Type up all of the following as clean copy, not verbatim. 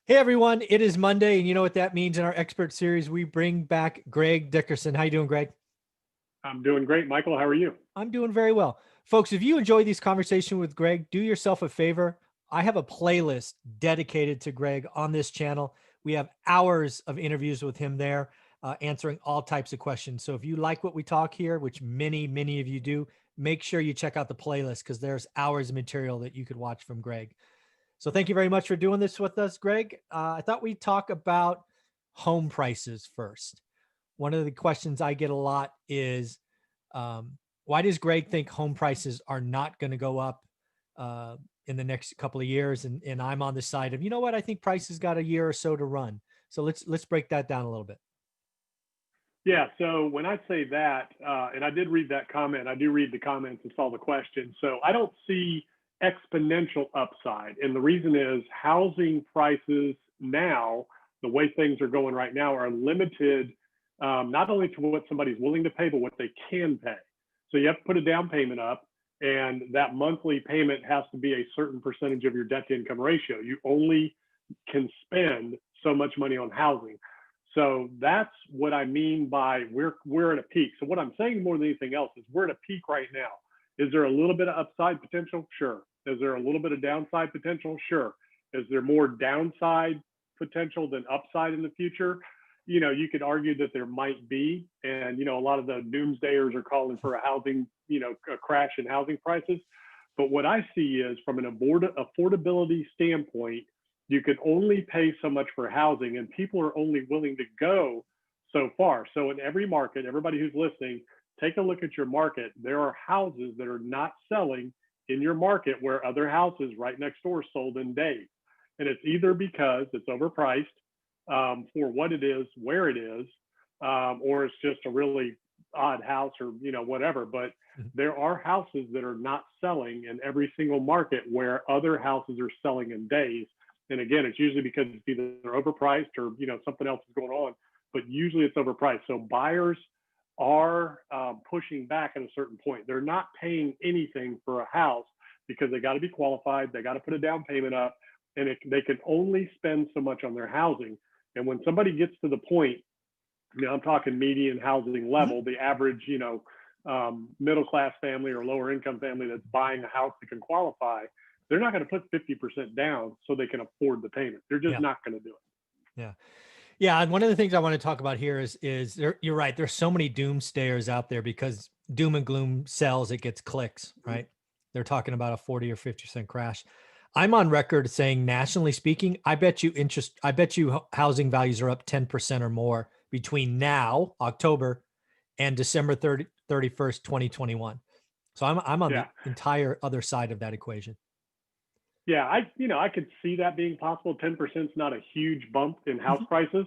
Hey everyone, it is Monday, and you know what that means in our expert series. We bring back Greg Dickerson. How you doing, Greg? I'm doing great, Michael. How are you? I'm doing very well. Folks, if you enjoy these conversations with Greg, do yourself a favor. I have a playlist dedicated to Greg on this channel. We have hours of interviews with him there, answering all types of questions. So if you like what we talk here, which many of you do, make sure you check out the playlist because there's hours of material that you could watch from Greg. So thank you very much for doing this with us, Greg. I thought we'd talk about home prices first. One of the questions I get a lot is, why does Greg think home prices are not going to go up in the next couple of years? And I'm on the side of, you know what, I think prices got a year or so to run. So let's break that down a little bit. Yeah. So when I say that, and I did read that comment, I do read the comments and saw the question. So I don't see exponential upside. And the reason is housing prices now, the way things are going right now, are limited not only to what somebody's willing to pay, but what they can pay. So you have to put a down payment up, and that monthly payment has to be a certain percentage of your debt to income ratio. You only can spend so much money on housing. So that's what I mean by we're at a peak. So what I'm saying more than anything else is we're at a peak right now. Is there a little bit of upside potential? Sure. Is there a little bit of downside potential? Sure. Is there more downside potential than upside in the future? You know, you could argue that there might be, and you know, a lot of the doomsdayers are calling for a housing, a crash in housing prices. But what I see is from an affordability standpoint, you can only pay so much for housing, and people are only willing to go so far. So in every market, everybody who's listening, take a look at your market. There are houses that are not selling in your market where other houses right next door sold in days. And it's either because it's overpriced for what it is, where it is, or it's just a really odd house or, whatever. But there are houses that are not selling in every single market where other houses are selling in days. And again, it's usually because it's either overpriced or, something else is going on, but usually it's overpriced. So buyers are pushing back at a certain point. They're not paying anything for a house because they got to be qualified. They got to put a down payment up, and they can only spend so much on their housing. And when somebody gets to the point, I'm talking median housing level, the average, middle-class family or lower income family that's buying a house that can qualify, they're not going to put 50% down so they can afford the payment. They're just not going to do it. Yeah. Yeah. And one of the things I want to talk about here is you're right. There's so many doomsdayers out there because doom and gloom sells, it gets clicks, right? They're talking about a 40 or 50% crash. I'm on record saying, nationally speaking, I bet you housing values are up 10% or more between now, October, and December 31st, 2021. So I'm on the entire other side of that equation. Yeah, I could see that being possible. 10% is not a huge bump in house prices.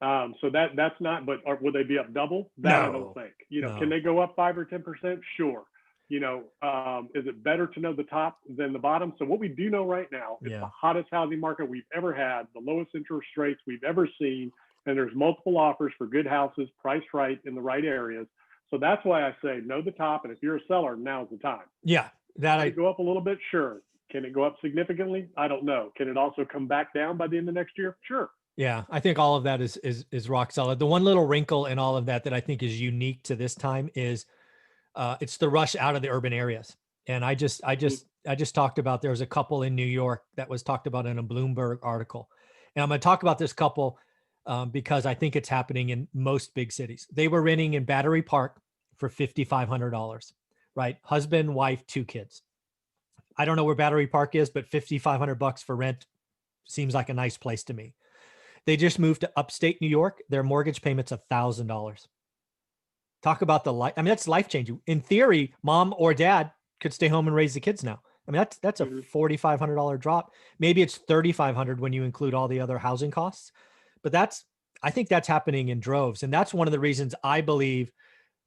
So that's not, but would they be up double? That no. I don't think. No. Can they go up 5 or 10%? Sure. Is it better to know the top than the bottom? So what we do know right now is the hottest housing market we've ever had, the lowest interest rates we've ever seen, and there's multiple offers for good houses, priced right in the right areas. So that's why I say know the top, and if you're a seller, now's the time. Yeah, Can it go up a little bit? Sure. Can it go up significantly? I don't know. Can it also come back down by the end of next year? Sure. Yeah, I think all of that is rock solid. The one little wrinkle in all of that I think is unique to this time is it's the rush out of the urban areas. And I just talked about, there was a couple in New York that was talked about in a Bloomberg article. And I'm going to talk about this couple because I think it's happening in most big cities. They were renting in Battery Park for $5,500, right? Husband, wife, 2 kids. I don't know where Battery Park is, but $5,500 for rent seems like a nice place to me. They just moved to upstate New York. Their mortgage payment's $1,000. Talk about the life. I mean, that's life changing. In theory, mom or dad could stay home and raise the kids now. I mean, that's a $4,500 drop. Maybe it's $3,500 when you include all the other housing costs. But I think that's happening in droves. And that's one of the reasons I believe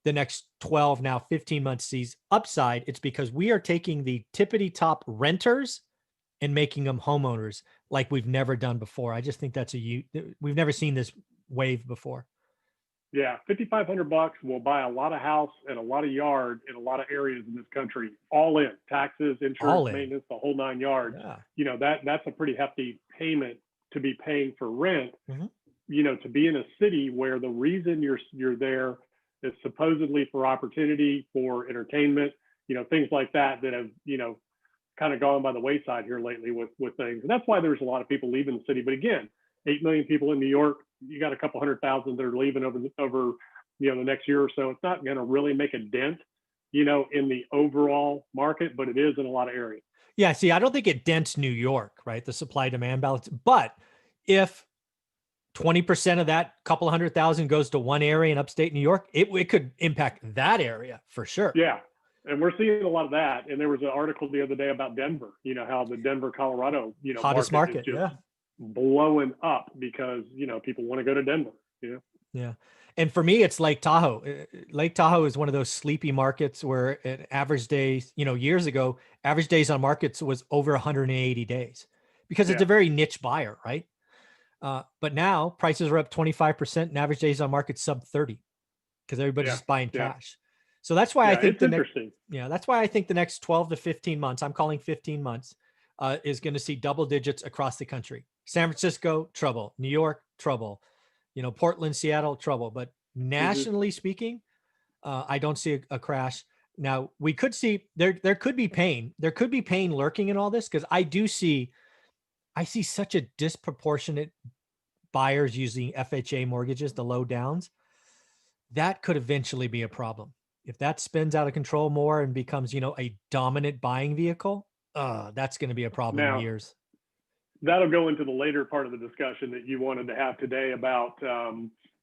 the next 12, now 15 months sees upside. It's because we are taking the tippity top renters and making them homeowners like we've never done before. I just think we've never seen this wave before. Yeah, $5,500 will buy a lot of house and a lot of yard in a lot of areas in this country, all in taxes, insurance, maintenance, the whole 9 yards. Yeah. That's a pretty hefty payment to be paying for rent, Mhm. to be in a city where the reason you're there is supposedly for opportunity, for entertainment, things like that have, kind of gone by the wayside here lately with things. And that's why there's a lot of people leaving the city. But again, 8 million people in New York, you got a couple 100,000 that are leaving over the next year or so. It's not going to really make a dent, in the overall market, but it is in a lot of areas. Yeah. See, I don't think it dents New York, right? The supply demand balance. But if 20% of that couple 100,000 goes to one area in upstate New York, it could impact that area for sure. Yeah. And we're seeing a lot of that. And there was an article the other day about Denver, how the Denver, Colorado, Hottest market is market. just Yeah. blowing up because, people want to go to Denver, Yeah. And for me, it's Lake Tahoe. Lake Tahoe is one of those sleepy markets where an average days, years ago, average days on markets was over 180 days because it's Yeah. a very niche buyer, right? But now prices are up 25% and average days on market sub 30 because everybody's Yeah. just buying Yeah. cash. So that's why I Yeah. think It's interesting. that's why I think the next 12 to 15 months, I'm calling 15 months, is going to see double digits across the country. San Francisco, trouble. New York, trouble. Portland, Seattle, trouble. But Mhm. nationally speaking, I don't see a crash. Now we could see there could be pain. There could be pain lurking in all this because I see such a disproportionate buyers using FHA mortgages, the low downs. That could eventually be a problem. If that spins out of control more and becomes, a dominant buying vehicle, that's going to be a problem in Now, years. that'll go into the later part of the discussion that you wanted to have today about,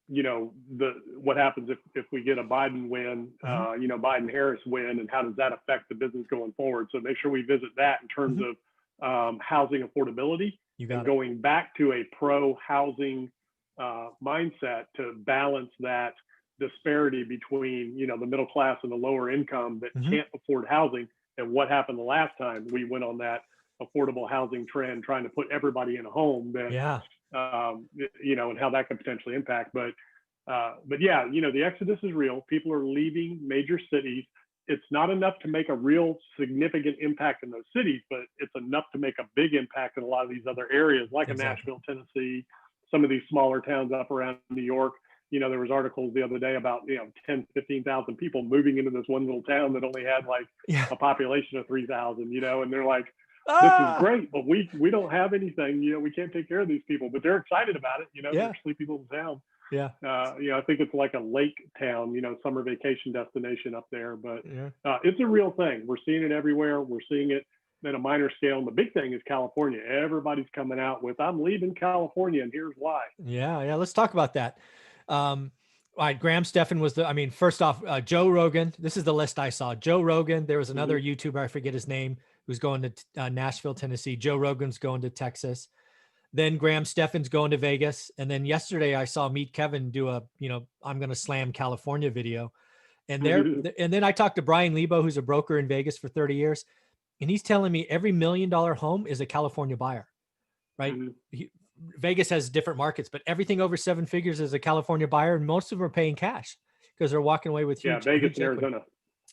what happens if we get a Biden win, Mhm. Biden Harris win, and how does that affect the business going forward? So make sure we visit that in terms Mhm. of housing affordability You and got it. going back to a pro housing mindset to balance that disparity between the middle class and the lower income that Mhm. can't afford housing, and what happened the last time we went on that affordable housing trend, trying to put everybody in a home that, Yeah. and how that could potentially impact. But yeah, the exodus is real. People are leaving major cities. It's not enough to make a real significant impact in those cities, but it's enough to make a big impact in a lot of these other areas, like in Exactly. Nashville, Tennessee, some of these smaller towns up around New York. There was articles the other day about 10, 15,000 people moving into this one little town that only had like Yeah. a population of 3,000. And they're like, this is Ah. great, but we don't have anything. We can't take care of these people, but they're excited about it. They're Yeah. a sleepy little town. Yeah. I think it's like a lake town, summer vacation destination up there. But Yeah. it's a real thing. We're seeing it everywhere. We're seeing it at a minor scale. And the big thing is California. Everybody's coming out with, I'm leaving California, and here's why. Yeah. Yeah. Let's talk about that. All right. Graham Stephan was first off, Joe Rogan. This is the list I saw. Joe Rogan. There was another Mhm. YouTuber, I forget his name, who's going to Nashville, Tennessee. Joe Rogan's going to Texas. Then Graham Stephan's going to Vegas. And then yesterday I saw Meet Kevin do I'm going to slam California video. And then I talked to Brian Lebo, who's a broker in Vegas for 30 years. And he's telling me every $1 million home is a California buyer, right? Mhm. Vegas has different markets, but everything over 7 figures is a California buyer. And most of them are paying cash because they're walking away with Yeah, huge, Vegas huge and equity. Arizona.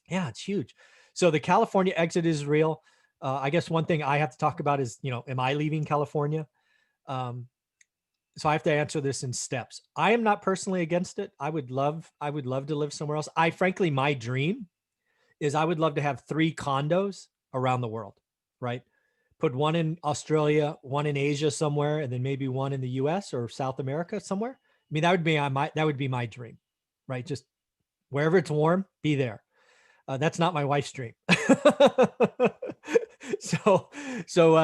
Yeah, it's huge. So the California exit is real. I guess one thing I have to talk about is, am I leaving California? So I have to answer this in steps. I am not personally against it. I would love to live somewhere else. Frankly, my dream is I would love to have 3 condos around the world, right? Put one in Australia, one in Asia somewhere, and then maybe one in the US or South America somewhere. I mean, that would be my dream, right? Just wherever it's warm, be there. That's not my wife's dream. so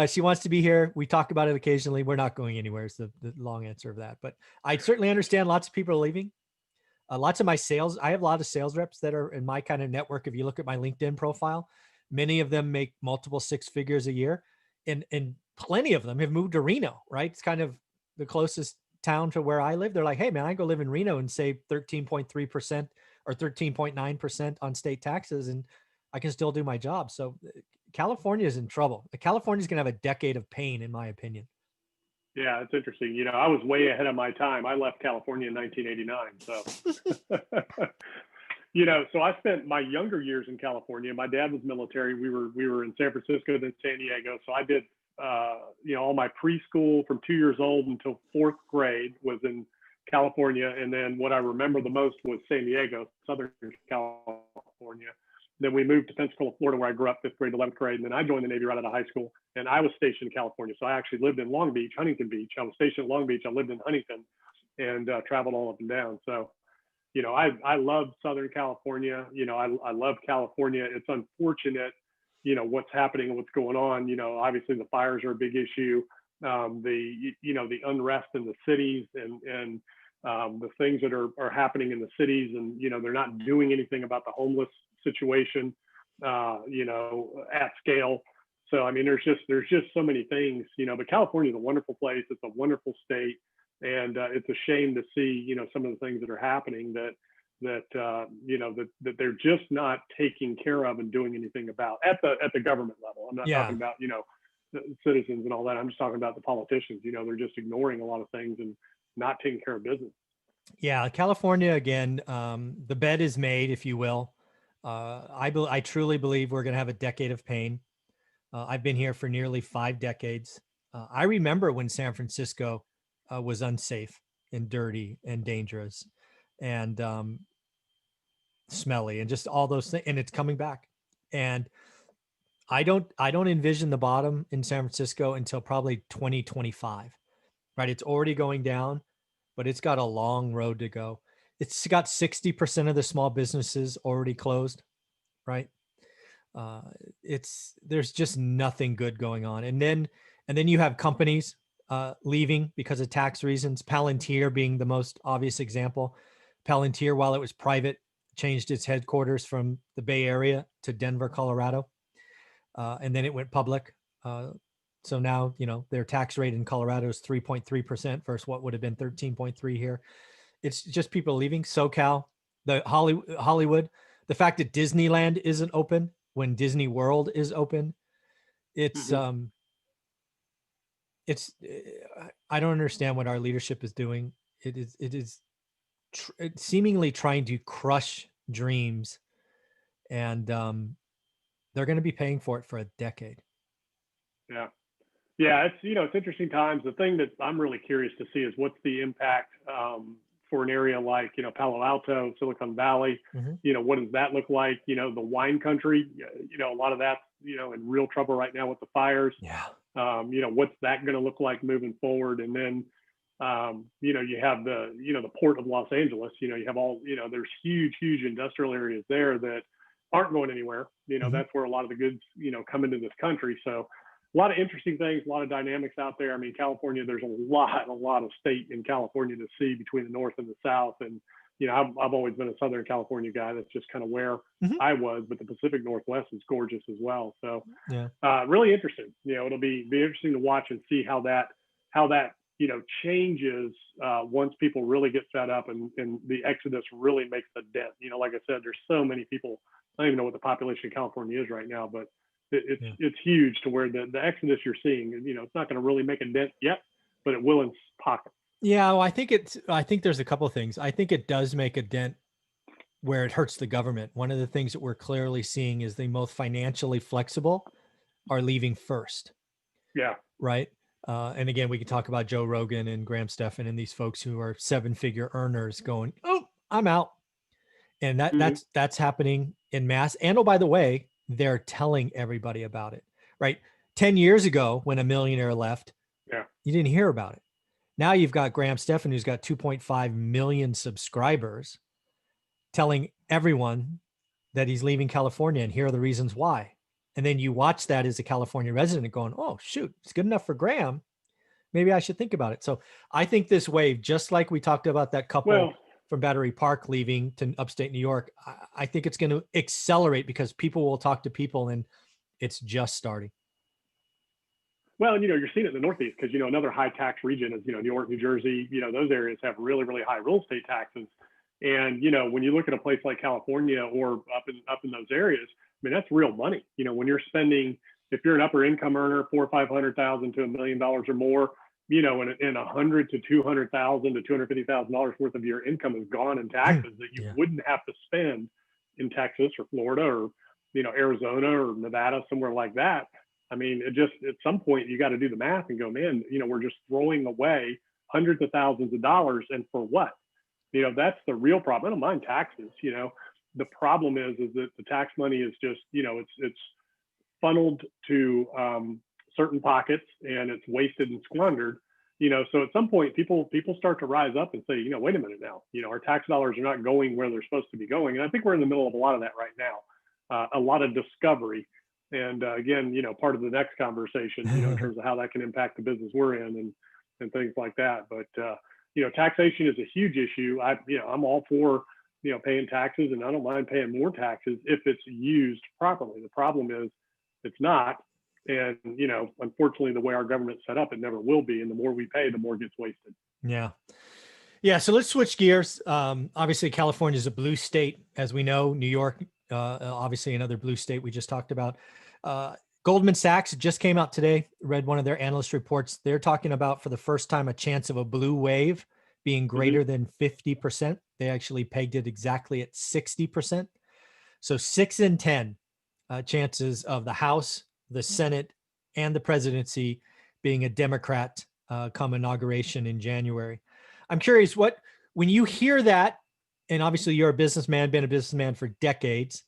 she wants to be here. We talk about it occasionally. We're not going anywhere is the long answer of that. But I certainly understand lots of people are leaving. Lots of my sales, I have a lot of sales reps that are in my kind of network. If you look at my LinkedIn profile, many of them make multiple 6 figures a year. And plenty of them have moved to Reno, right? It's kind of the closest town to where I live. They're like, hey man, I go live in Reno and save 13.3% or 13.9% on state taxes, and I can still do my job. So California is in trouble. California is going to have a decade of pain, in my opinion. Yeah, it's interesting. I was way ahead of my time. I left California in 1989. So, so I spent my younger years in California. My dad was military. We were in San Francisco, then San Diego. So I did all my preschool from 2 years old until fourth grade was in California. And then what I remember the most was San Diego, Southern California. Then we moved to Pensacola, Florida, where I grew up, fifth grade, 11th grade. And then I joined the Navy right out of high school. And I was stationed in California. So I actually lived in Long Beach, Huntington Beach. I was stationed in Long Beach. I lived in Huntington and traveled all up and down. So, I love Southern California. I love California. It's unfortunate, what's happening and what's going on. Obviously the fires are a big issue. The unrest in the cities and the things that are happening in the cities, and they're not doing anything about the homeless situation, at scale. So I mean, there's just so many things, but California is a wonderful place. It's a wonderful state, and it's a shame to see some of the things that are happening that they're just not taking care of and doing anything about at the government level. I'm not talking about citizens and all that. I'm just talking about the politicians. They're just ignoring a lot of things and not taking care of business. Yeah, California again. The bed is made, if you will. I truly believe we're going to have a decade of pain. I've been here for nearly 5 decades. I remember when San Francisco was unsafe and dirty and dangerous and smelly and just all those things. And it's coming back. And I don't envision the bottom in San Francisco until probably 2025, right? It's already going down, but it's got a long road to go. It's got 60% of the small businesses already closed, right? There's just nothing good going on. And then you have companies leaving because of tax reasons. Palantir being the most obvious example. Palantir, while it was private, changed its headquarters from the Bay Area to Denver, Colorado. And then it went public. So now, their tax rate in Colorado is 3.3% versus what would have been 13.3 here. It's just people leaving. SoCal, the Hollywood, the fact that Disneyland isn't open when Disney World is open. It's I don't understand what our leadership is doing. It is seemingly trying to crush dreams, and they're going to be paying for it for a decade. Yeah, it's interesting times. The thing that I'm really curious to see is what's the impact for an area like Palo Alto, Silicon Valley. What does that look like? The wine country. A lot of that's in real trouble right now with the fires. What's that going to look like moving forward? And then you have the port of Los Angeles. You have all there's huge industrial areas there that aren't going anywhere. That's where a lot of the goods come into this country. So a lot of interesting things, a lot of dynamics out there. I mean, California, there's a lot of state in California to see between the North and the South. And, I've always been a Southern California guy. That's just kind of where I was, but the Pacific Northwest is gorgeous as well. So really interesting. It'll be interesting to watch and see how that changes once people really get fed up and the exodus really makes a dent. Like I said, there's so many people. I don't even know what the population of California is right now, but it's huge to where the exodus you're seeing, it's not going to really make a dent yet, but it will in pockets. Yeah, well, I think there's a couple of things. I think it does make a dent where it hurts the government. One of the things that we're clearly seeing is the most financially flexible are leaving first. Yeah. Right. And again, we can talk about Joe Rogan and Graham Stephan and these folks who are 7-figure earners going, "Oh, I'm out." And that's happening in mass. And oh, by the way, they're telling everybody about it, right? 10 years ago, when a millionaire left, you didn't hear about it. Now you've got Graham Stephan, who's got 2.5 million subscribers, telling everyone that he's leaving California, and here are the reasons why. And then you watch that as a California resident going, "Oh, shoot, it's good enough for Graham. Maybe I should think about it." So I think this wave, just like we talked about that couple from Battery Park leaving to upstate New York, I think it's going to accelerate because people will talk to people, and it's just starting. Well, you're seeing it in the Northeast because, another high tax region is, New York, New Jersey, those areas have really, really high real estate taxes. And, when you look at a place like California or up in those areas, I mean, that's real money. When you're spending, if you're an upper income earner, $400,000 or $500,000 to $1 million or more, and $100,000 to $200,000 to $250,000 worth of your income is gone in taxes that you wouldn't have to spend in Texas or Florida or, Arizona or Nevada, somewhere like that. I mean, it just, at some point you got to do the math and go, man, we're just throwing away hundreds of thousands of dollars, and for what? That's the real problem. I don't mind taxes. The problem is that the tax money is just, it's funneled to certain pockets, and it's wasted and squandered. So at some point, people start to rise up and say, wait a minute now, our tax dollars are not going where they're supposed to be going. And I think we're in the middle of a lot of that right now, a lot of discovery. And again, part of the next conversation, in terms of how that can impact the business we're in, and things like that. But taxation is a huge issue. I'm all for paying taxes, and I don't mind paying more taxes if it's used properly. The problem is it's not. And, unfortunately, the way our government's set up, it never will be. And the more we pay, the more gets wasted. Yeah. Yeah. So let's switch gears. Obviously, California is a blue state, as we know. New York, obviously another blue state we just talked about. Goldman Sachs just came out today, read one of their analyst reports. They're talking about, for the first time, a chance of a blue wave being greater than 50%. They actually pegged it exactly at 60%. So 6 in 10 chances of the House, the Senate, and the presidency being a Democrat come inauguration in January. I'm curious, when you hear that, and obviously you're a businessman, been a businessman for decades,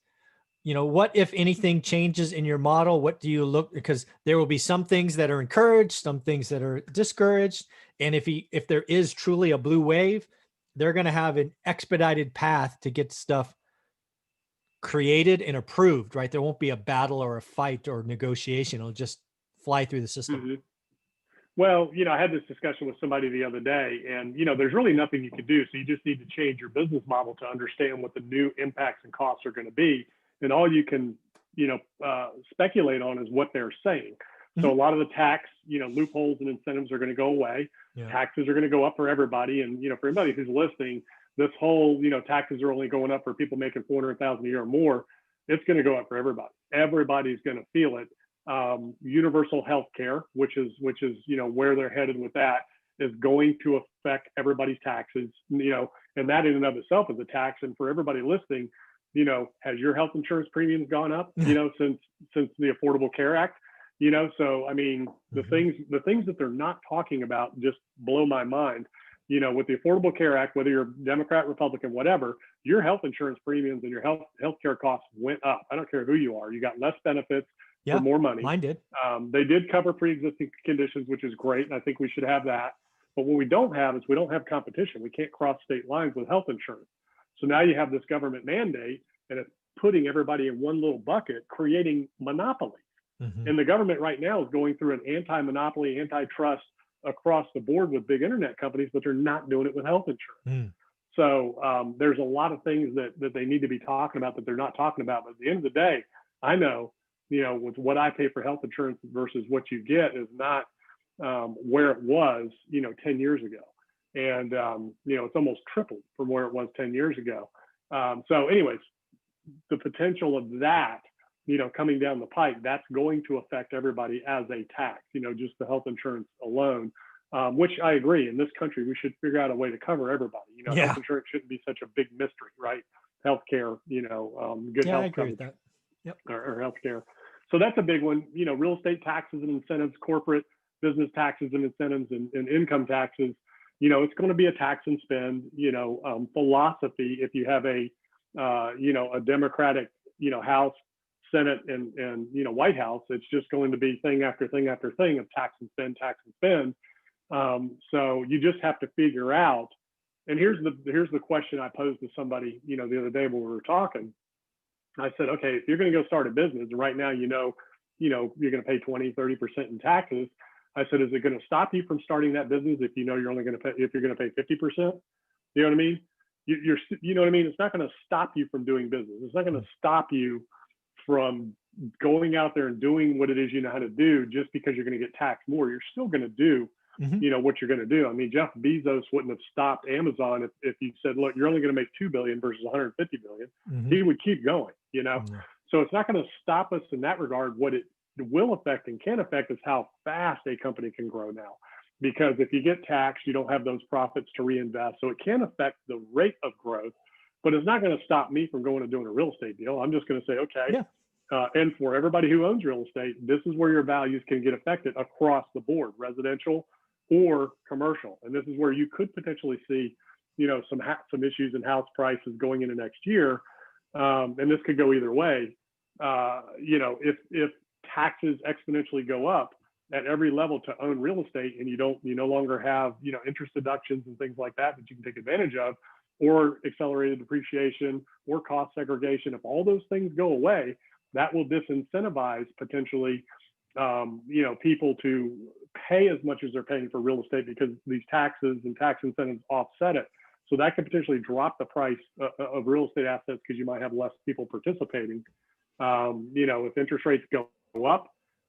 what, if anything, changes in your model? What do you look, because there will be some things that are encouraged, some things that are discouraged. And if there is truly a blue wave, they're going to have an expedited path to get stuff created and approved, right? There won't be a battle or a fight or negotiation. It'll just fly through the system. Mm-hmm. Well, I had this discussion with somebody the other day, and, there's really nothing you can do. So you just need to change your business model to understand what the new impacts and costs are going to be. And all you can, speculate on is what they're saying. So a lot of the tax, loopholes and incentives are going to go away. Yeah. Taxes are going to go up for everybody. And, for anybody who's listening, this whole, taxes are only going up for people making $400,000 a year or more. It's going to go up for everybody. Everybody's going to feel it. Universal health care, which is, where they're headed with that, is going to affect everybody's taxes, and that in and of itself is a tax. And for everybody listening, has your health insurance premiums gone up, since the Affordable Care Act? So, I mean, the things that they're not talking about just blow my mind. With the Affordable Care Act, whether you're Democrat, Republican, whatever, your health insurance premiums and your healthcare costs went up. I don't care who you are. You got less benefits for more money. Mine did. They did cover pre-existing conditions, which is great. And I think we should have that. But what we don't have is we don't have competition. We can't cross state lines with health insurance. So now you have this government mandate, and it's putting everybody in one little bucket, creating monopolies. And the government right now is going through an anti-monopoly, antitrust across the board with big internet companies, but they're not doing it with health insurance. So there's a lot of things that they need to be talking about that they're not talking about. But at the end of the day, I know, with what I pay for health insurance versus what you get is not where it was, 10 years ago. And, it's almost tripled from where it was 10 years ago. So anyways, the potential of that, coming down the pike, that's going to affect everybody as a tax, just the health insurance alone, which I agree. In this country, we should figure out a way to cover everybody. Health insurance shouldn't be such a big mystery, right? Healthcare, good health coverage or healthcare. So that's a big one. Real estate taxes and incentives, corporate business taxes and incentives, and income taxes. It's going to be a tax and spend, philosophy. If you have a Democratic, House, Senate, and White House, it's just going to be thing after thing after thing of tax and spend, tax and spend. So you just have to figure out. And here's the question I posed to somebody, the other day when we were talking. I said, okay, if you're going to go start a business, and right now, you're going to pay 20, 30% in taxes. I said, is it going to stop you from starting that business if you're only going to pay, if you're going to pay 50%? You know what I mean? You know what I mean? It's not going to stop you from doing business. It's not going to stop you from going out there and doing what it is you know how to do just because you're going to get taxed more. You're still going to do, what you're going to do. I mean, Jeff Bezos wouldn't have stopped Amazon if you said, look, you're only going to make $2 billion versus $150 billion. He would keep going, So it's not going to stop us in that regard. What it will affect and can affect is how fast a company can grow now. Because if you get taxed, you don't have those profits to reinvest. So it can affect the rate of growth, but it's not going to stop me from going and doing a real estate deal. I'm just going to say, okay, and for everybody who owns real estate, this is where your values can get affected across the board, residential or commercial. And this is where you could potentially see, some issues in house prices going into next year. And this could go either way. If taxes exponentially go up at every level to own real estate, and you no longer have, interest deductions and things like that you can take advantage of, or accelerated depreciation or cost segregation, if all those things go away, that will disincentivize potentially, people to pay as much as they're paying for real estate, because these taxes and tax incentives offset it. So that could potentially drop the price of real estate assets, because you might have less people participating. If interest rates go up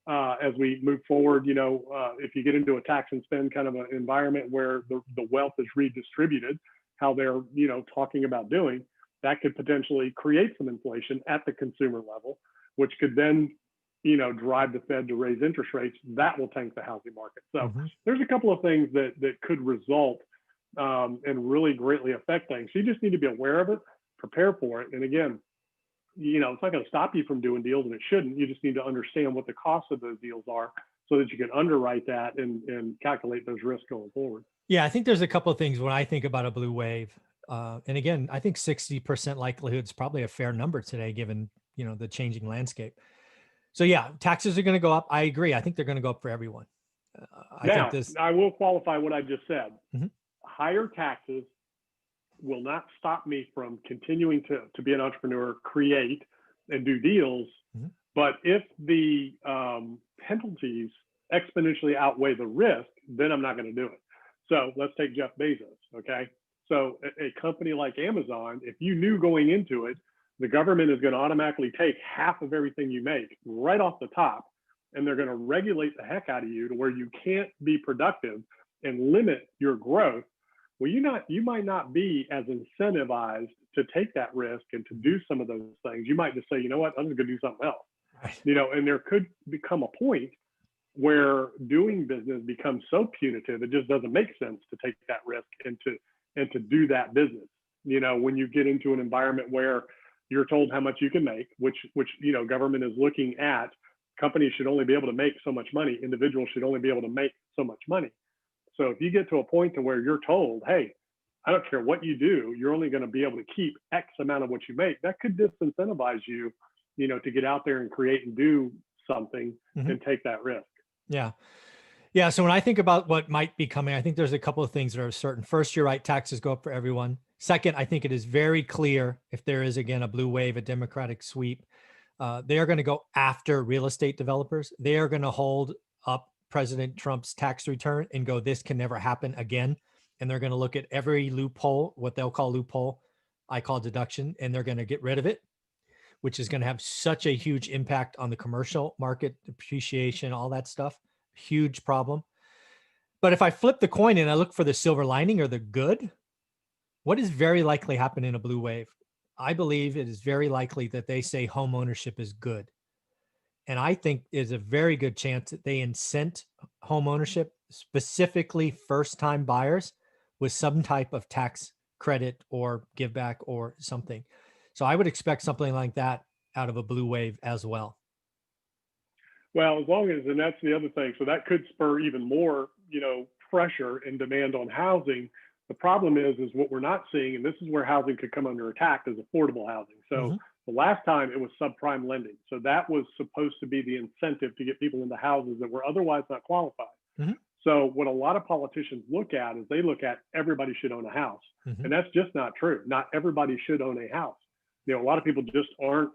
as we move forward, if you get into a tax and spend kind of an environment where the wealth is redistributed, how they're, talking about doing, that could potentially create some inflation at the consumer level, which could then, drive the Fed to raise interest rates. That will tank the housing market. So there's a couple of things that could result and really greatly affect things. So you just need to be aware of it, prepare for it. And again, it's not going to stop you from doing deals, and it shouldn't. You just need to understand what the cost of those deals are, so that you can underwrite that and calculate those risks going forward. Yeah, I think there's a couple of things when I think about a blue wave. And again, I think 60% likelihood is probably a fair number today, given, the changing landscape. So yeah, taxes are going to go up. I agree. I think they're going to go up for everyone. I will qualify what I just said. Mhm. Higher taxes will not stop me from continuing to be an entrepreneur, create, and do deals. Mhm. But if the penalties exponentially outweigh the risk, then I'm not going to do it. So let's take Jeff Bezos. Okay. So a company like Amazon, if you knew going into it, the government is going to automatically take half of everything you make right off the top, and they're going to regulate the heck out of you to where you can't be productive and limit your growth. Well, you might not be as incentivized to take that risk and to do some of those things. You might just say, you know what, I'm just going to do something else. Right. And there could become a point where doing business becomes so punitive, it just doesn't make sense to take that risk and to do that business. When you get into an environment where you're told how much you can make, which government is looking at, companies should only be able to make so much money, individuals should only be able to make so much money. So if you get to a point to where you're told, hey, I don't care what you do, you're only going to be able to keep X amount of what you make, that could disincentivize you, to get out there and create and do something and take that risk. Yeah. Yeah. So when I think about what might be coming, I think there's a couple of things that are certain. First, you're right, taxes go up for everyone. Second, I think it is very clear, if there is, again, a blue wave, a Democratic sweep, they are going to go after real estate developers. They are going to hold up President Trump's tax return and go, this can never happen again. And they're going to look at every loophole, what they'll call loophole, I call deduction, and they're going to get rid of it, which is going to have such a huge impact on the commercial market, depreciation, all that stuff. Huge problem. But if I flip the coin and I look for the silver lining or the good, what is very likely happen in a blue wave? I believe it is very likely that they say home ownership is good. And I think there's a very good chance that they incent home ownership, specifically first-time buyers, with some type of tax credit or give back or something. So I would expect something like that out of a blue wave as well. Well, as long as, and that's the other thing, so that could spur even more, pressure and demand on housing. The problem is what we're not seeing, and this is where housing could come under attack, is affordable housing. So the last time it was subprime lending. So that was supposed to be the incentive to get people into houses that were otherwise not qualified. So what a lot of politicians look at is they look at everybody should own a house. And that's just not true. Not everybody should own a house. A lot of people just aren't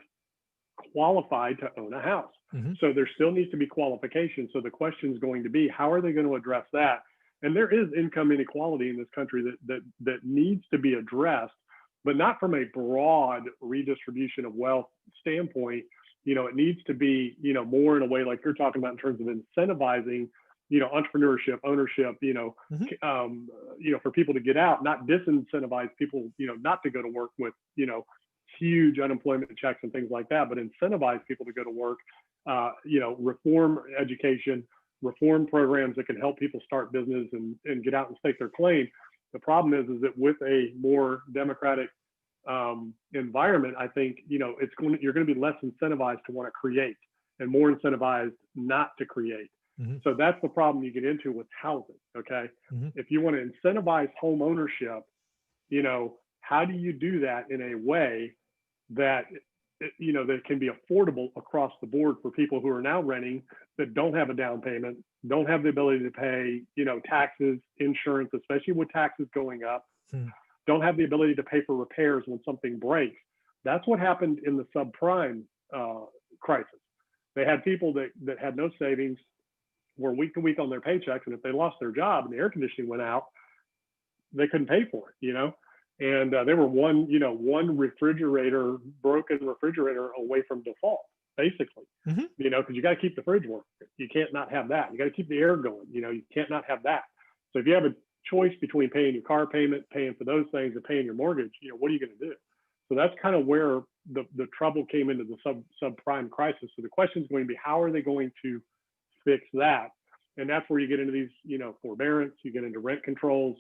qualified to own a house. So there still needs to be qualification. So the question is going to be, how are they going to address that? And there is income inequality in this country that needs to be addressed, but not from a broad redistribution of wealth standpoint. It needs to be, more in a way like you're talking about in terms of incentivizing, entrepreneurship, ownership, for people to get out, not disincentivize people, not to go to work with, huge unemployment checks and things like that, but incentivize people to go to work, reform education, reform programs that can help people start business and get out and stake their claim. The problem is that with a more democratic environment, I think, you're going to be less incentivized to want to create and more incentivized not to create. Mm-hmm. So that's the problem you get into with housing. Okay. Mm-hmm. If you want to incentivize home ownership, how do you do that in a way that, that can be affordable across the board for people who are now renting that don't have a down payment, don't have the ability to pay, taxes, insurance, especially with taxes going up, don't have the ability to pay for repairs when something breaks. That's what happened in the subprime crisis. They had people that had no savings, were week to week on their paychecks, and if they lost their job and the air conditioning went out, they couldn't pay for it, and they were one broken refrigerator away from default, basically, Mm-hmm. because you got to keep the fridge working. You can't not have that. You got to keep the air going. You can't not have that. So if you have a choice between paying your car payment, paying for those things, and paying your mortgage, what are you going to do? So that's kind of where the trouble came into the subprime crisis. So the question is going to be, how are they going to fix that? And that's where you get into these, forbearance, you get into rent controls,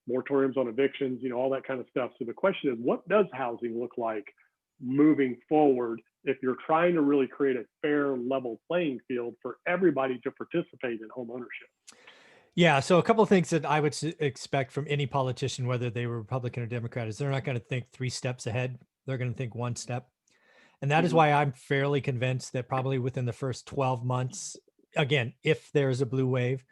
moratoriums on evictions, all that kind of stuff. So the question is, what does housing look like moving forward if you're trying to really create a fair, level playing field for everybody to participate in home ownership? Yeah. So a couple of things that I would expect from any politician, whether they were Republican or Democrat, is they're not going to think 3 steps ahead. They're going to think 1 step. And that is why I'm fairly convinced that probably within the first 12 months, again, if there's a blue wave,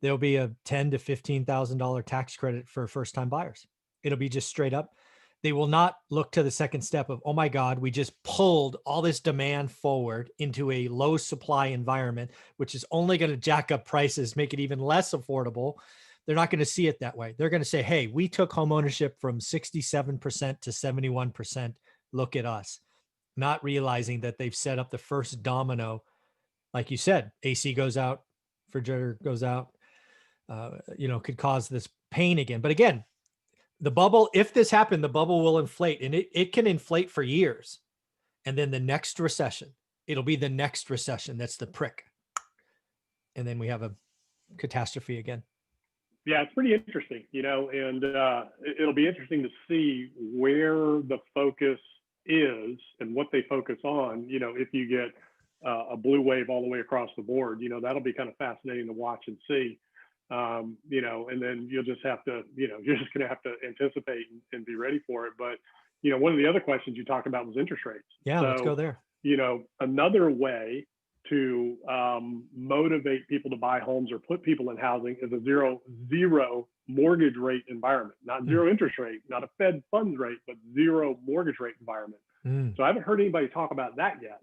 there'll be a $10,000 to $15,000 tax credit for first-time buyers. It'll be just straight up. They will not look to the second step of, oh my God, we just pulled all this demand forward into a low supply environment, which is only going to jack up prices, make it even less affordable. They're not going to see it that way. They're going to say, hey, we took home ownership from 67% to 71%. Look at us. Not realizing that they've set up the first domino. Like you said, AC goes out, refrigerator goes out, could cause this pain again. But again, the bubble, if this happened, the bubble will inflate, and it can inflate for years. And then the next recession, it'll be the next recession. That's the prick. And then we have a catastrophe again. Yeah, it's pretty interesting, and it'll be interesting to see where the focus is and what they focus on, if you get a blue wave all the way across the board, that'll be kind of fascinating to watch and see. And then you'll just have to, you're just going to have to anticipate and be ready for it. But, one of the other questions you talked about was interest rates. Yeah, so, let's go there. Another way to motivate people to buy homes or put people in housing is a zero mortgage rate environment, not zero interest rate, not a Fed funds rate, but zero mortgage rate environment. So I haven't heard anybody talk about that yet.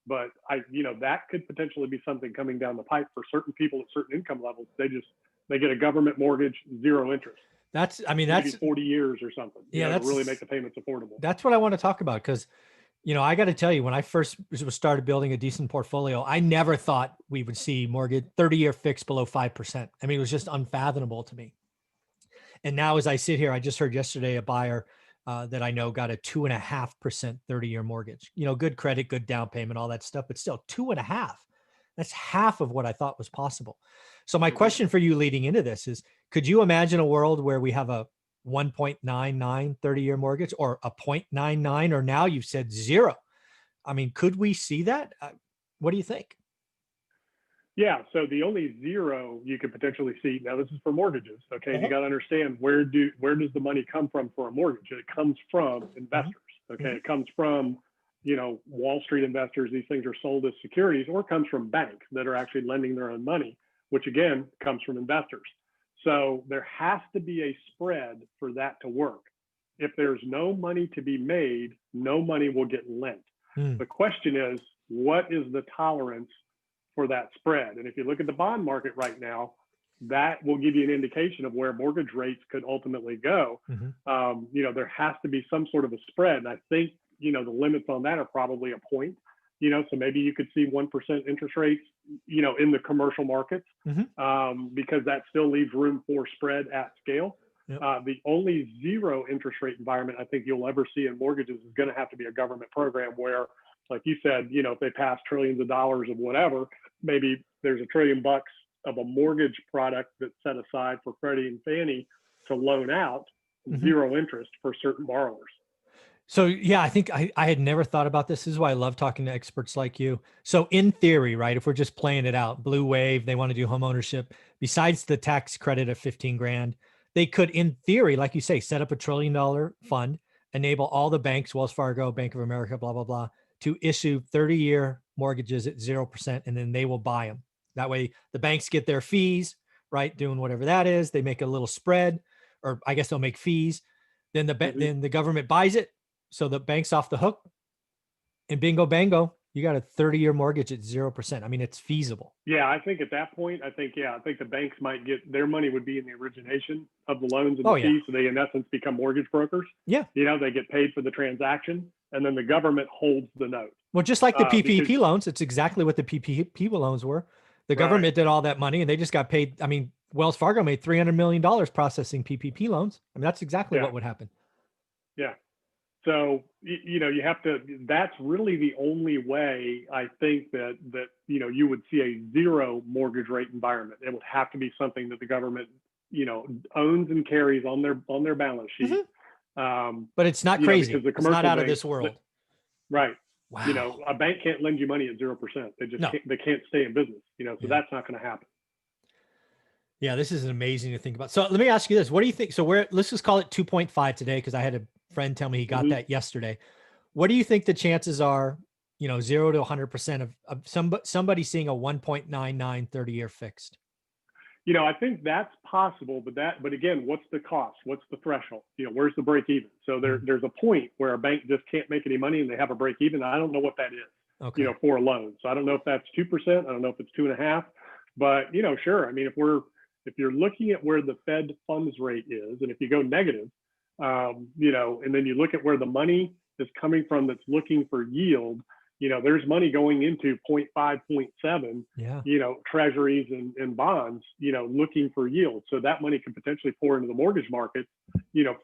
But that could potentially be something coming down the pipe for certain people at certain income levels. They get a government mortgage, zero interest. That's maybe 40 years or something. Yeah, to really make the payments affordable. That's what I want to talk about, because I got to tell you, when I first started building a decent portfolio, I never thought we would see mortgage 30-year fixed below 5%. I mean, it was just unfathomable to me. And now, as I sit here, I just heard yesterday a buyer that I know got a 2.5% 30-year mortgage. Good credit, good down payment, all that stuff, but still 2.5. That's half of what I thought was possible. So my question for you leading into this is, could you imagine a world where we have a 1.99 30-year mortgage, or a 0.99, or now you've said 0? I mean, could we see that? What do you think? Yeah, so the only 0 you could potentially see, now this is for mortgages, okay? You got to understand, where does the money come from for a mortgage? It comes from investors, okay? It comes from, Wall Street investors. These things are sold as securities, or it comes from banks that are actually lending their own money, which again comes from investors. So there has to be a spread for that to work. If there's no money to be made, no money will get lent. The question is, what is the tolerance for that spread? And if you look at the bond market right now, that will give you an indication of where mortgage rates could ultimately go. There has to be some sort of a spread. And I think, the limits on that are probably a point, so maybe you could see 1% interest rates, in the commercial markets, because that still leaves room for spread at scale. The only 0 interest rate environment I think you'll ever see in mortgages is going to have to be a government program where, like you said, if they pass trillions of dollars of whatever, maybe there's $1 trillion of a mortgage product that's set aside for Freddie and Fannie to loan out 0 interest for certain borrowers. So yeah, I think I had never thought about this. This is why I love talking to experts like you. So in theory, right, if we're just playing it out, blue wave, they want to do home ownership, besides the tax credit of 15 grand, they could, in theory, like you say, set up $1 trillion fund, enable all the banks, Wells Fargo, Bank of America, blah, blah, blah, to issue 30-year mortgages at 0%, and then they will buy them. That way the banks get their fees, right? Doing whatever that is. They make a little spread, or I guess they'll make fees. Then then the government buys it, so the bank's off the hook, and bingo bango, you got a 30-year mortgage at 0%. I mean, it's feasible. Yeah, I think at that point, I think the banks might get their money would be in the origination of the loans and the fees. So they, in essence, become mortgage brokers. Yeah. They get paid for the transaction, and then the government holds the note. Well, just like the PPP loans, it's exactly what the PPP loans were. The government did all that money, and they just got paid. I mean, Wells Fargo made $300 million processing PPP loans. I mean, that's exactly what would happen. Yeah. So, you have to, that's really the only way I think that you would see a zero mortgage rate environment. It would have to be something that the government, owns and carries on their balance sheet. But it's not crazy. It's not out of this world. Right. Wow. A bank can't lend you money at 0%. They just they can't stay in business, so that's not going to happen. Yeah, this is amazing to think about. So let me ask you this. What do you think? So let's just call it 2.5 today, because I had a friend tell me he got that yesterday. What do you think the chances are, 0 to 100% of somebody seeing a 1.99 30-year fixed? I think that's possible, but again, what's the cost? What's the threshold? Where's the break even? So there's a point where a bank just can't make any money and they have a break even. I don't know what that is, for a loan. So I don't know if that's 2%. I don't know if it's 2.5, but sure. I mean, if you're looking at where the Fed funds rate is, and if you go negative, and then you look at where the money is coming from that's looking for yield, there's money going into 0.5, 0.7, treasuries and bonds, looking for yield. So that money can potentially pour into the mortgage market,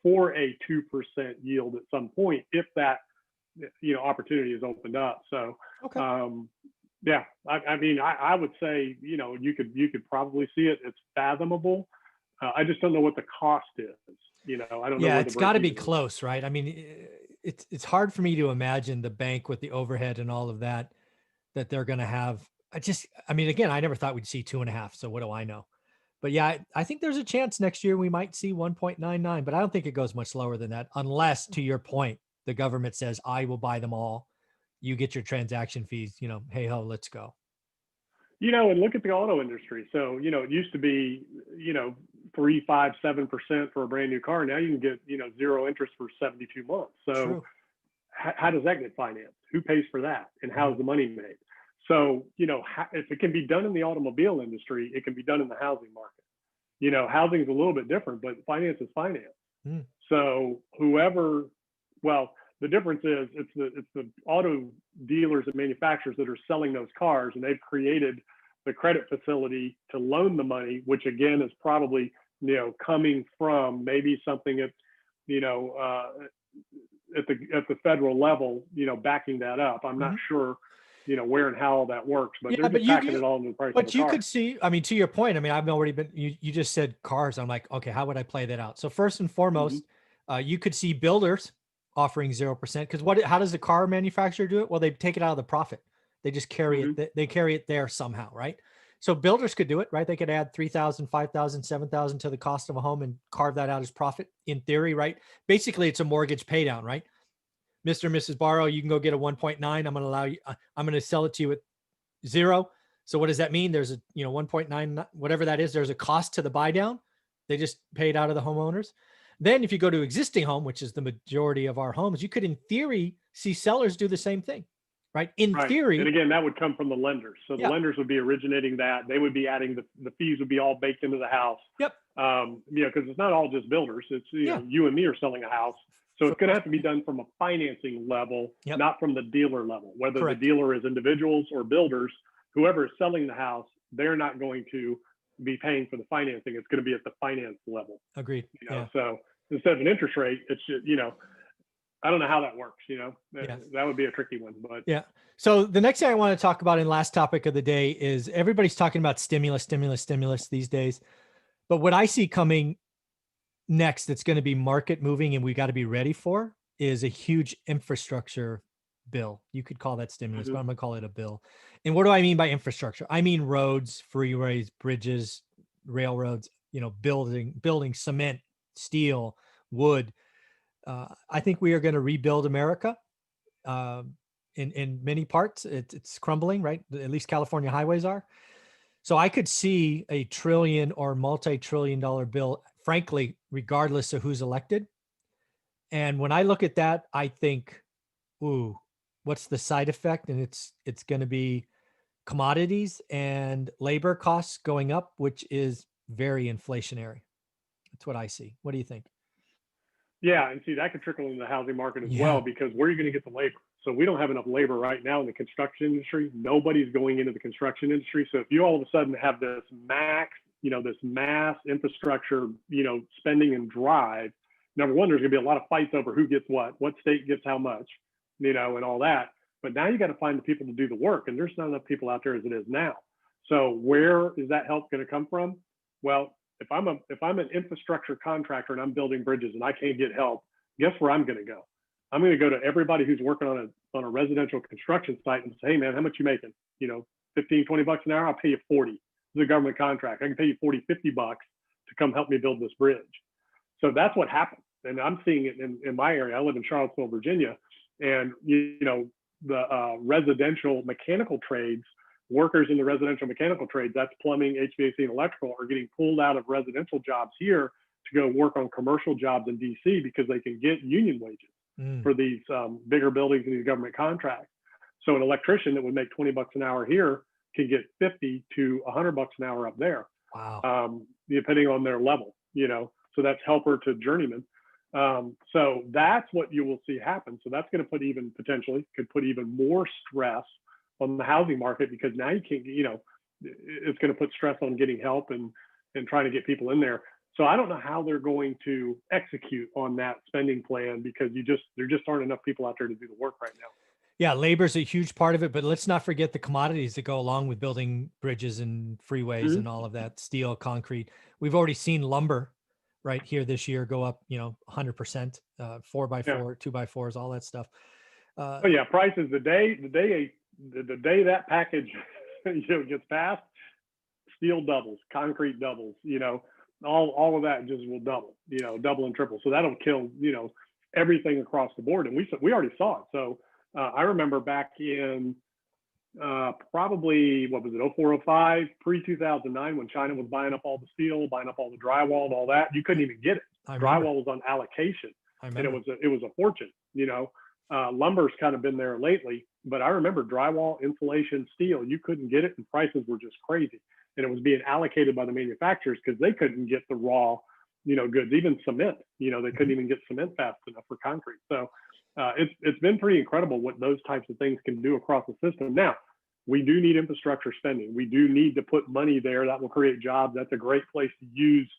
for a 2% yield at some point, if that, opportunity is opened up. So, yeah, I mean, I would say, you could probably see it. It's fathomable. I just don't know what the cost is. I don't know. Yeah, it's got to be close, right? I mean, it's hard for me to imagine the bank with the overhead and all of that they're going to have. I mean, again, I never thought we'd see 2.5. So what do I know? But yeah, I think there's a chance next year we might see 1.99, but I don't think it goes much lower than that, unless, to your point, the government says, I will buy them all. You get your transaction fees, hey ho, let's go. And look at the auto industry. So, it used to be, 3, 5, 7% for a brand new car. Now you can get, 0 interest for 72 months. So how does that get financed? Who pays for that? And how's the money made? So, if it can be done in the automobile industry, it can be done in the housing market. Housing is a little bit different, but finance is finance. So the difference is it's the auto dealers and manufacturers that are selling those cars, and they've created the credit facility to loan the money, which again is probably, coming from maybe something at the federal level, backing that up. I'm not sure, where and how all that works, but they're just packing it all into the price of the car. But you could see, I mean, to your point, I mean, I've already been, you just said cars. I'm like, okay, how would I play that out? So first and foremost, you could see builders offering 0%, because how does the car manufacturer do it? Well, they take it out of the profit. They just carry it. They carry it there somehow, right? So builders could do it, right? They could add 3,000, 5,000, 7,000 to the cost of a home and carve that out as profit in theory, right? Basically, it's a mortgage pay down, right? Mr. and Mrs. Barrow, you can go get a 1.9. I'm going to allow you, I'm going to sell it to you at 0. So what does that mean? There's a, 1.9, whatever that is, there's a cost to the buy down. They just paid out of the homeowners. Then if you go to existing home, which is the majority of our homes, you could in theory see sellers do the same thing, right? In theory. And again, that would come from the lenders. So the lenders would be originating that. They would be adding the fees would be all baked into the house. Yep. Because it's not all just builders. It's, you and me are selling a house. So it's going to have to be done from a financing level, not from the dealer level, whether the dealer is individuals or builders, whoever is selling the house, they're not going to be paying for the financing. It's going to be at the finance level. Agreed. So instead of an interest rate, it's just, I don't know how that works. That would be a tricky one, but So the next thing I want to talk about in last topic of the day is everybody's talking about stimulus these days. But what I see coming next, that's going to be market moving and we got to be ready for, is a huge infrastructure bill. You could call that stimulus, Hmm. but I'm gonna call it a bill. And what do I mean by infrastructure? I mean roads, freeways, bridges, railroads, building cement, steel, wood. I think we are going to rebuild America. Um, in many parts, it's crumbling, right? At least California highways are. So I could see a trillion or multi-trillion dollar bill, frankly, regardless of who's elected. And when I look at that, I think, ooh, what's the side effect? And it's going to be commodities and labor costs going up, which is very inflationary. That's what I see. What do you think? Yeah, and see that could trickle into the housing market as Yeah. well because where are you going to get the labor? So we don't have enough labor right now in the construction industry. Nobody's going into the construction industry. So if you all of a sudden have this this mass infrastructure, spending and drive, number one, there's going to be a lot of fights over who gets what state gets how much, and all that. But now you got to find the people to do the work, and there's not enough people out there as it is now. So where is that help going to come from? Well, if I'm an infrastructure contractor and I'm building bridges and I can't get help, guess where I'm going to go? I'm going to go to everybody who's working on a residential construction site and say, hey man, how much you making? 15, 20 bucks an hour. I'll pay you 40. This is a government contract. I can pay you 40, 50 bucks to come help me build this bridge. So that's what happens. And I'm seeing it in my area. I live in Charlottesville, Virginia, and the residential mechanical trades, workers in the residential mechanical trades, that's plumbing, HVAC, and electrical, are getting pulled out of residential jobs here to go work on commercial jobs in DC because they can get union wages Mm, for these bigger buildings and these government contracts. So an electrician that would make 20 bucks an hour here can get 50 to 100 bucks an hour up there, wow. depending on their level. So that's helper to journeyman. So that's what you will see happen. So that's going to could put even more stress on the housing market because now you can't, it's going to put stress on getting help and trying to get people in there. So I don't know how they're going to execute on that spending plan because there just aren't enough people out there to do the work right now. Yeah, labor is a huge part of it, but let's not forget the commodities that go along with building bridges and freeways Mm-hmm. and all of that, steel, concrete. We've already seen lumber right here this year go up, 100%, four by Yeah. four, two by fours, all that stuff. Oh yeah, prices the day that package gets passed, steel doubles, concrete doubles, all of that just will double and triple. So that'll kill, everything across the board. And we already saw it. So I remember back in probably, what was it, 0405, pre-2009, when China was buying up all the steel, buying up all the drywall and all that, you couldn't even get it. I remember. Drywall was on allocation I and remember. it was a fortune, lumber's kind of been there lately, but I remember drywall, insulation, steel, you couldn't get it and prices were just crazy. And it was being allocated by the manufacturers because they couldn't get the raw, goods, even cement, they couldn't even get cement fast enough for concrete. So it's been pretty incredible what those types of things can do across the system. Now, we do need infrastructure spending. We do need to put money there that will create jobs. That's a great place to use,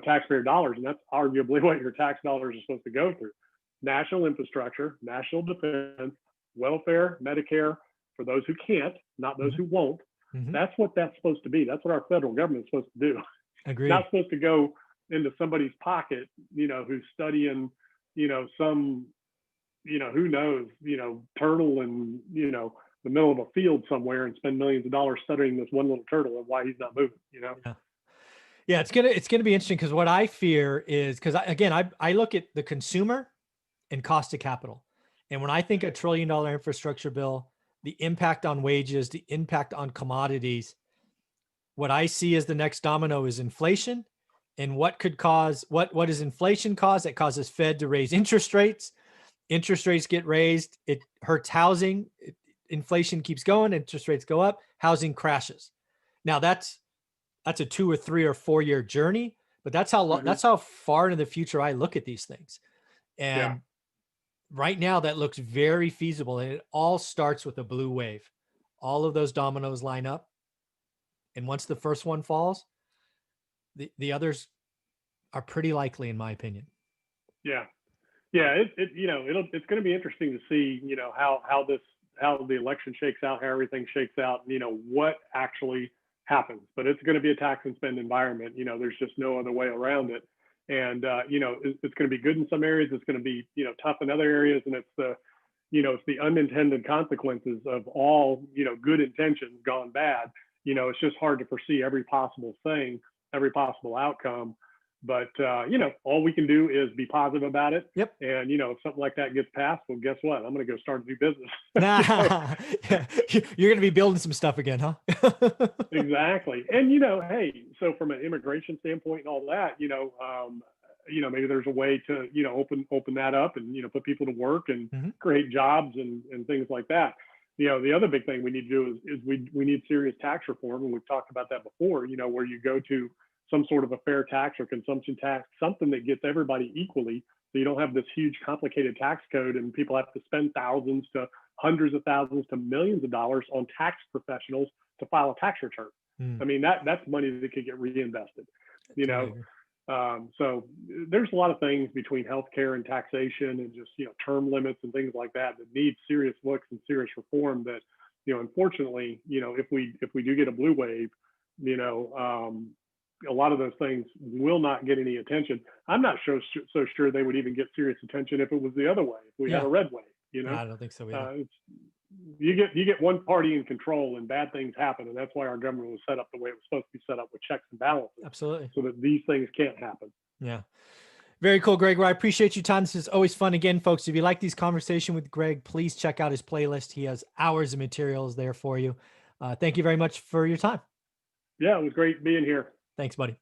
taxpayer dollars. And that's arguably what your tax dollars are supposed to go through. National infrastructure, national defense, welfare, Medicare for those who can't, not those who won't. Mm-hmm. That's what that's supposed to be. That's what our federal government is supposed to do. Agreed. Not supposed to go into somebody's pocket, who's studying, some, who knows, turtle in, the middle of a field somewhere and spend millions of dollars studying this one little turtle and why he's not moving, Yeah. Yeah, it's gonna be interesting because what I fear is because I look at the consumer and cost of capital, and when I think a $1 trillion infrastructure bill, the impact on wages, the impact on commodities, what I see as the next domino is inflation, and what could cause what does inflation cause? It causes Fed to raise interest rates. Interest rates get raised, it hurts housing. Inflation keeps going, interest rates go up, housing crashes. Now that's a 2 or 3 or 4 year journey, but that's how far into the future I look at these things. And right now that looks very feasible, and it all starts with a blue wave. All of those dominoes line up, and once the first one falls, the others are pretty likely, in my opinion. Yeah. It's going to be interesting to see, how the election shakes out, how everything shakes out, what actually happens. But it's going to be a tax and spend environment. There's just no other way around it. And it's going to be good in some areas. It's going to be tough in other areas, and it's the unintended consequences of all good intentions gone bad. It's just hard to foresee every possible thing, every possible outcome. But all we can do is be positive about it. Yep. And if something like that gets passed, well, guess what? I'm going to go start a new business. Yeah. You're going to be building some stuff again, huh? Exactly. And hey, so from an immigration standpoint and all that, maybe there's a way to open that up and put people to work and Mhm. create jobs and things like that. The other big thing we need to do is we need serious tax reform, and we've talked about that before. Where you go to some sort of a fair tax or consumption tax, something that gets everybody equally, so you don't have this huge complicated tax code and people have to spend thousands to hundreds of thousands to millions of dollars on tax professionals to file a tax return. Mm. I mean, that's money that could get reinvested. Totally agree. So there's a lot of things between healthcare and taxation and just term limits and things like that need serious looks and serious reform. That unfortunately, if we do get a blue wave, a lot of those things will not get any attention. I'm not so sure they would even get serious attention if it was the other way. If we had Yeah. a red wave, Yeah, I don't think so either. you get one party in control and bad things happen, and that's why our government was set up the way it was supposed to be set up, with checks and balances, Absolutely. so that these things can't happen. Yeah. Very cool, Greg. Well, I appreciate your time. This is always fun. Again, folks, if you like these conversation with Greg, please check out his playlist. He has hours of materials there for you. Thank you very much for your time. Yeah, it was great being here. Thanks, buddy.